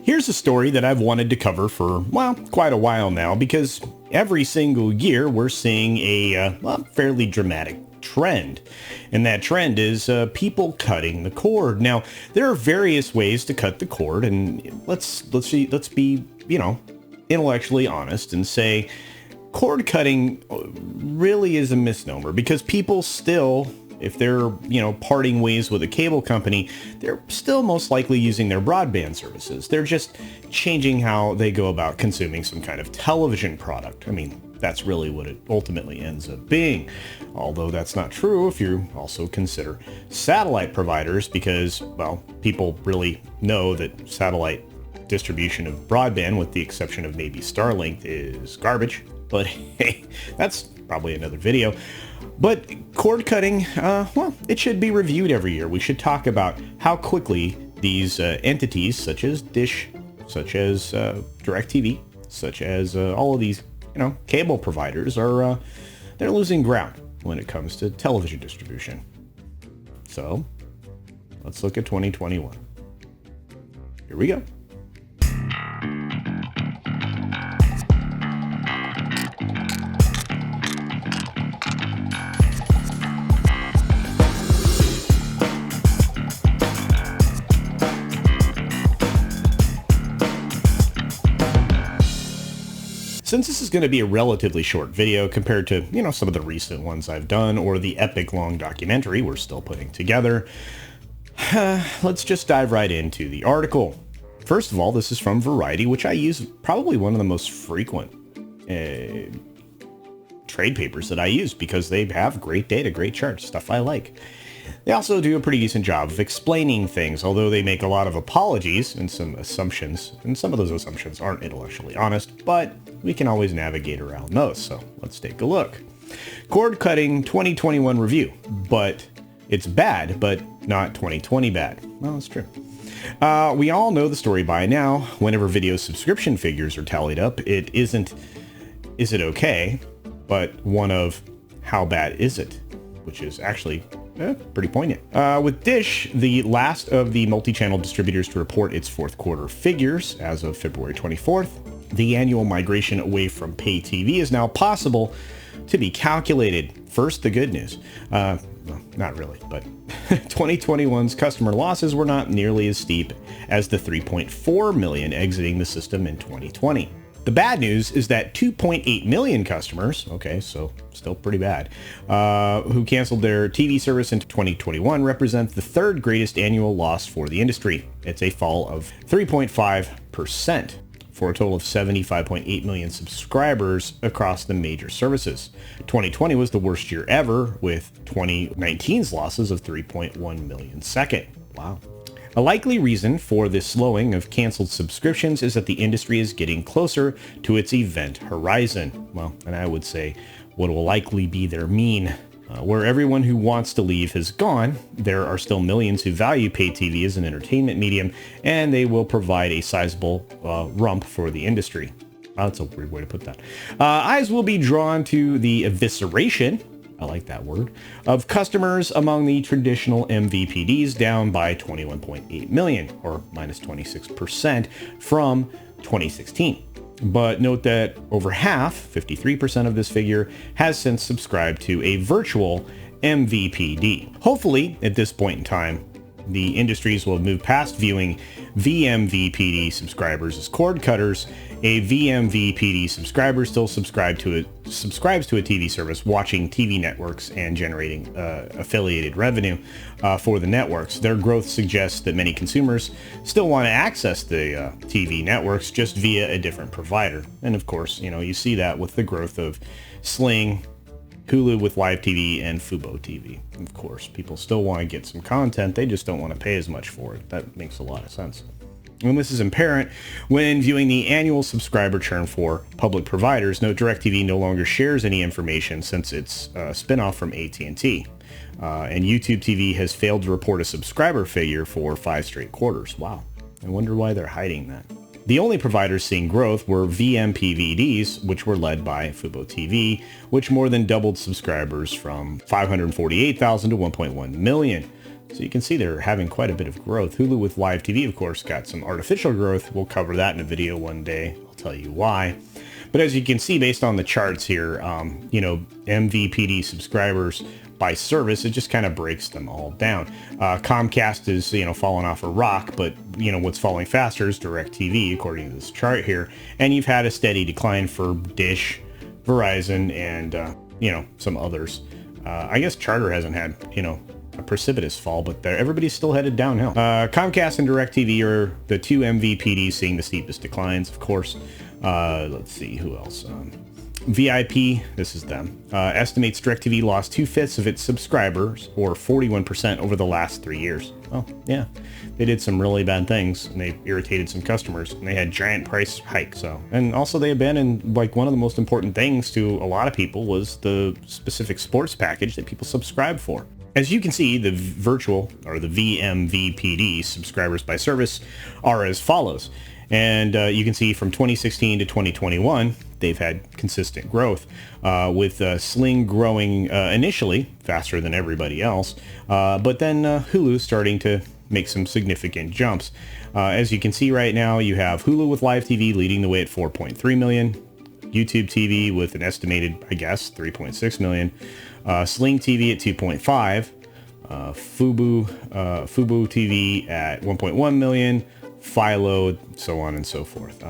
Here's a story that I've wanted to cover for, well, quite a while now, because every single year we're seeing a fairly dramatic trend. And that trend is people cutting the cord. Now, there are various ways to cut the cord, and let's be, intellectually honest and say cord cutting really is a misnomer, because people still, if they're, parting ways with a cable company, they're still most likely using their broadband services. They're just changing how they go about consuming some kind of television product. I mean, that's really what it ultimately ends up being. Although that's not true if you also consider satellite providers, because, well, people really know that satellite distribution of broadband, with the exception of maybe Starlink, is garbage. But hey, that's probably another video. But cord cutting, it should be reviewed every year. We should talk about how quickly these entities, such as Dish, such as DirecTV, such as all of these, cable providers, are they're losing ground when it comes to television distribution. So let's look at 2021. Here we go. Since this is going to be a relatively short video compared to, some of the recent ones I've done, or the epic long documentary we're still putting together, let's just dive right into the article. First of all, this is from Variety, which I use, probably one of the most frequent trade papers that I use, because they have great data, great charts, stuff I like. They also do a pretty decent job of explaining things, although they make a lot of apologies and some assumptions, and some of those assumptions aren't intellectually honest, but we can always navigate around those, so let's take a look. Cord cutting 2021 review, but it's bad, but not 2020 bad. Well, that's true. We all know the story by now. Whenever video subscription figures are tallied up, it isn't, is it okay, but one of how bad is it, which is actually pretty poignant. With Dish, the last of the multi-channel distributors to report its fourth quarter figures as of February 24th, the annual migration away from pay TV is now possible to be calculated. First, the good news. Well, not really, but 2021's customer losses were not nearly as steep as the 3.4 million exiting the system in 2020. The bad news is that 2.8 million customers, okay, so still pretty bad, who canceled their TV service in 2021 represents the third greatest annual loss for the industry. It's a fall of 3.5% for a total of 75.8 million subscribers across the major services. 2020 was the worst year ever, with 2019's losses of 3.1 million second. Wow. A likely reason for this slowing of canceled subscriptions is that the industry is getting closer to its event horizon. Well, and I would say what will likely be their mean. Where everyone who wants to leave has gone, there are still millions who value pay TV as an entertainment medium, and they will provide a sizable rump for the industry. Wow, that's a weird way to put that. Eyes will be drawn to the evisceration, I like that word, of customers among the traditional MVPDs, down by 21.8 million, or minus 26% from 2016. But note that over half, 53% of this figure, has since subscribed to a virtual MVPD. Hopefully, at this point in time, the industries will have moved past viewing vMVPD subscribers as cord cutters. A vMVPD subscriber still subscribes to a TV service, watching TV networks and generating affiliated revenue for the networks. Their growth suggests that many consumers still want to access the TV networks, just via a different provider. And of course, you see that with the growth of Sling, Hulu with Live TV, and Fubo TV. Of course, people still want to get some content, they just don't want to pay as much for it. That makes a lot of sense. And this is apparent when viewing the annual subscriber churn for public providers. Note DirecTV no longer shares any information since its spinoff from AT&T. And YouTube TV has failed to report a subscriber figure for 5 straight quarters. Wow. I wonder why they're hiding that. The only providers seeing growth were vMPVDs, which were led by Fubo TV, which more than doubled subscribers from 548,000 to 1.1 million. So you can see they're having quite a bit of growth. Hulu with live TV, of course, got some artificial growth. We'll cover that in a video one day. I'll tell you why. But as you can see, based on the charts here, MVPD subscribers by service, it just kind of breaks them all down. Comcast is, falling off a rock, but, what's falling faster is DirecTV, according to this chart here. And you've had a steady decline for Dish, Verizon, and, some others. I guess Charter hasn't had, a precipitous fall, but everybody's still headed downhill. Comcast and DirecTV are the two MVPDs seeing the steepest declines, of course. Let's see, who else? VIP, this is them, estimates DirecTV lost 2/5 of its subscribers, or 41% over the last 3 years. Well, yeah, they did some really bad things, and they irritated some customers, and they had giant price hikes. And also they abandoned, one of the most important things to a lot of people was the specific sports package that people subscribe for. As you can see, the virtual, or the VMVPD subscribers by service are as follows. And you can see from 2016 to 2021, they've had consistent growth, with Sling growing initially faster than everybody else, but then Hulu starting to make some significant jumps. As you can see right now, you have Hulu with live TV leading the way at 4.3 million, YouTube TV with an estimated, 3.6 million, Sling TV at 2.5, Fubo TV at 1.1 million, Philo, so on and so forth.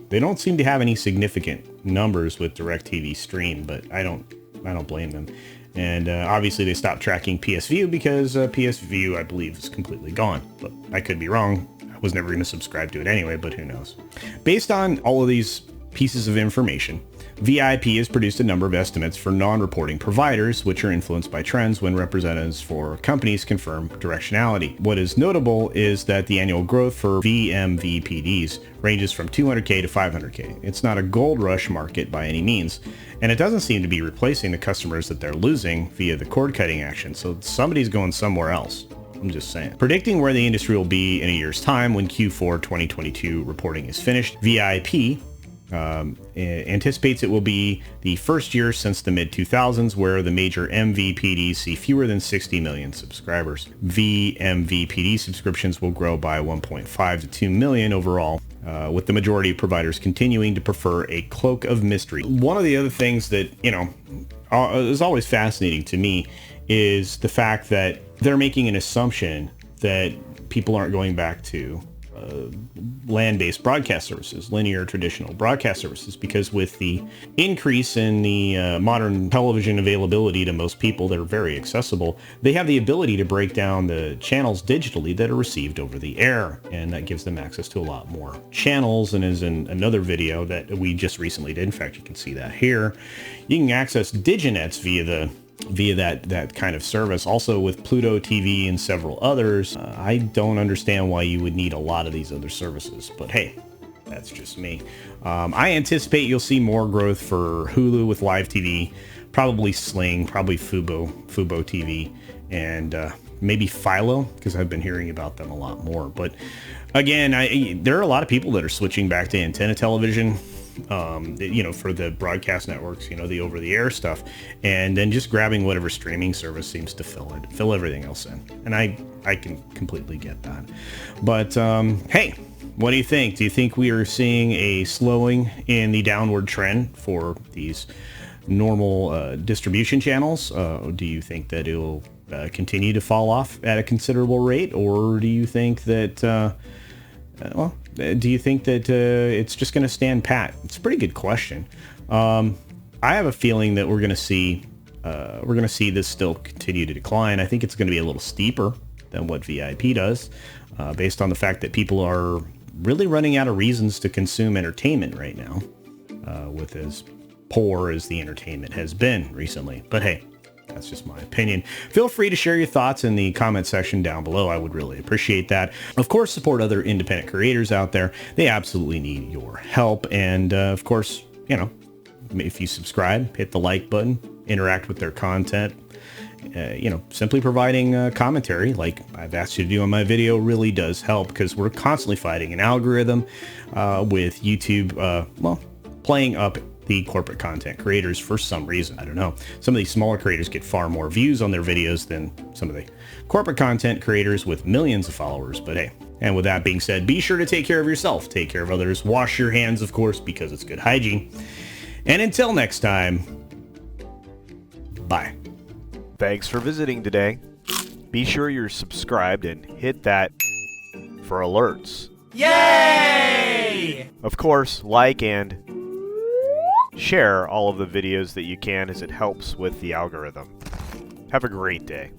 They don't seem to have any significant numbers with DirecTV Stream, but I don't blame them. And obviously they stopped tracking PSView because PSView, I believe, is completely gone. But I could be wrong. I was never going to subscribe to it anyway, but who knows. Based on all of these pieces of information, VIP has produced a number of estimates for non-reporting providers, which are influenced by trends when representatives for companies confirm directionality. What is notable is that the annual growth for VMVPDs ranges from 200K to 500K. It's not a gold rush market by any means, and it doesn't seem to be replacing the customers that they're losing via the cord-cutting action, so somebody's going somewhere else. I'm just saying. Predicting where the industry will be in a year's time when Q4 2022 reporting is finished, VIP anticipates it will be the first year since the mid-2000s where the major MVPDs see fewer than 60 million subscribers. VMVPD subscriptions will grow by 1.5 to 2 million overall, with the majority of providers continuing to prefer a cloak of mystery. One of the other things that, is always fascinating to me is the fact that they're making an assumption that people aren't going back to land-based broadcast services, linear traditional broadcast services, because with the increase in the modern television availability to most people, they're very accessible. They have the ability to break down the channels digitally that are received over the air, and that gives them access to a lot more channels. And as in another video that we just recently did, in fact, you can see that here, you can access diginets via that kind of service, also with Pluto TV and several others. I don't understand why you would need a lot of these other services, but hey, that's just me. I anticipate you'll see more growth for Hulu with live TV, probably Sling, probably Fubo TV, and maybe Philo, because I've been hearing about them a lot more. But again, there are a lot of people that are switching back to antenna television, for the broadcast networks, the over-the-air stuff, and then just grabbing whatever streaming service seems to fill everything else in. And I can completely get that. But hey, what do you think? Do you think we are seeing a slowing in the downward trend for these normal distribution channels? Do you think that it'll continue to fall off at a considerable rate, or do you think that it's just going to stand pat? It's a pretty good question. I have a feeling that we're going to see this still continue to decline. I think it's going to be a little steeper than what VIP does, based on the fact that people are really running out of reasons to consume entertainment right now, with as poor as the entertainment has been recently. But hey, that's just my opinion. Feel free to share your thoughts in the comment section down below. I would really appreciate that. Of course, support other independent creators out there. They absolutely need your help. And of course, if you subscribe, hit the like button, interact with their content. Simply providing commentary like I've asked you to do on my video really does help, because we're constantly fighting an algorithm with YouTube, playing up the corporate content creators for some reason. I don't know. Some of these smaller creators get far more views on their videos than some of the corporate content creators with millions of followers, but hey. And with that being said, be sure to take care of yourself, take care of others, wash your hands, of course, because it's good hygiene. And until next time, bye. Thanks for visiting today. Be sure you're subscribed and hit that for alerts. Yay! Of course, like and share all of the videos that you can, as it helps with the algorithm. Have a great day.